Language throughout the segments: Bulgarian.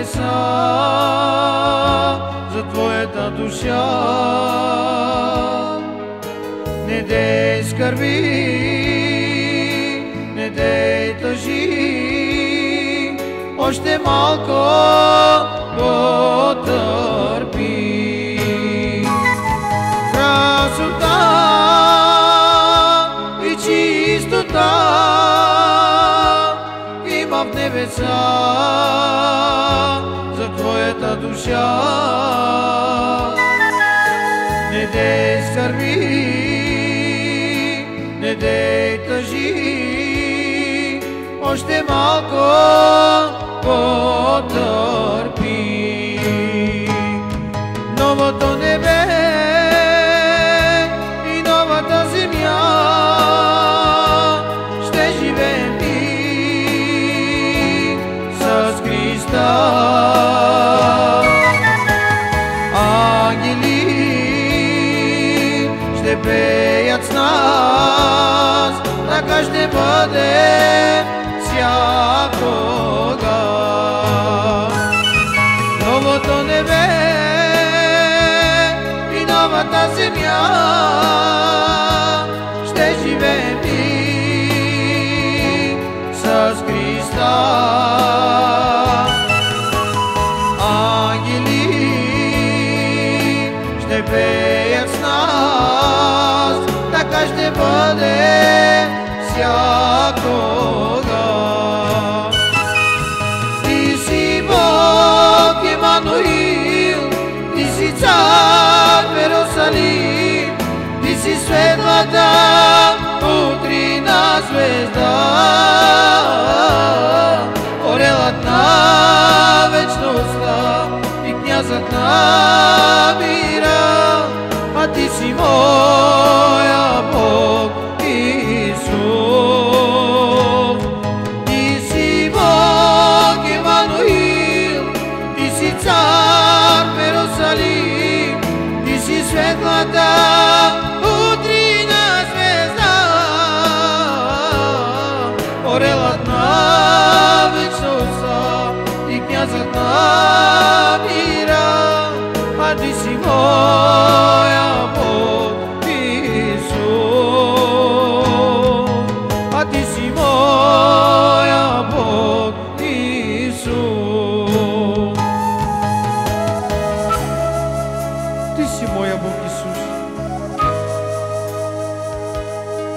небеса за твоята душа. Не дей скърби, не дей тъжи, още малко потърпи. Красота и чистота има в небеса за твоята душа. Не дей скърби, не дей тъжи, още малко потърпи. Новото небе и новата земя ще живеем и с Христа. Ангели ще пеят с нас, така ще бъде всякога. Новото небе и новата земя ще живеем и с Христа. Ангели ще пеят с нас, така ще бъде всякога. Ти си Бог Емануил, ти си цар в Йерусалим, ти си светлата утринна звезда, орелът на вечността и князът на мира, а ти си моя Бог Исус. Ти си Бог Емануил, ти си цар в Йерусалим, ти си светлата утринна звезда, орелът на вечността и князът на мира, а ти си моя Бог Исус, а ти си моя Бог Исус. Ти си моя Бог Исус.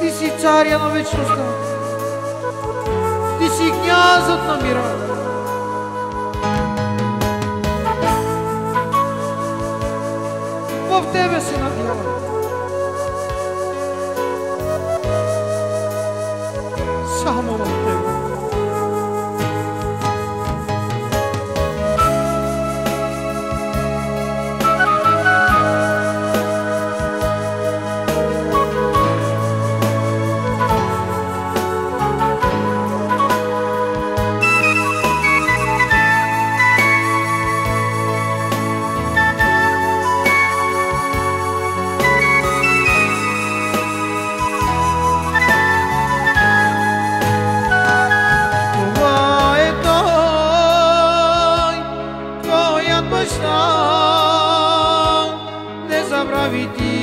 Ти си царя на вечността. Ти си князът на мира. В Тебе се надявам. Само в Тебе. Не забрави ти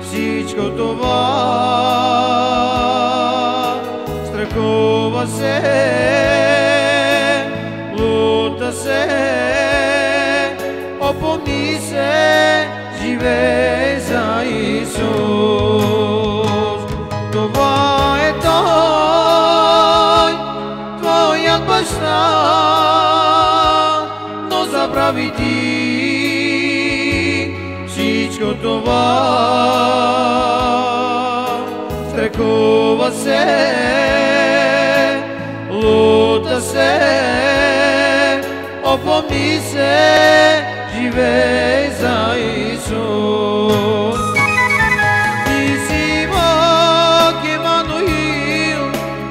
всичко това, страхува се, лута се, опомни се, живей за Исус. Това е Той, твоят баща, но забрави ти всичко това, страхува се, лута се, опомни се, живей за Исус. Ти си Бог Емануил,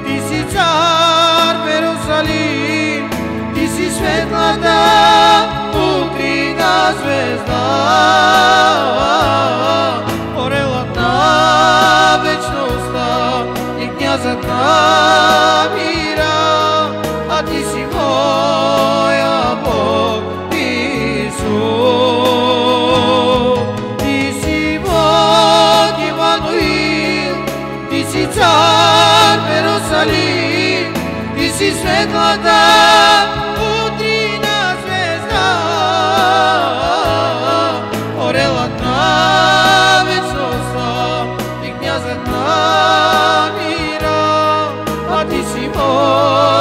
ти си цар в Йерусалим, ти си светлата утринна звезда, орелът на вечността и князът на мира, а ти си Бог цар Иерусалим, ти си светлата утрина звезда, орелът на вечността и князът на мира, а ти си мой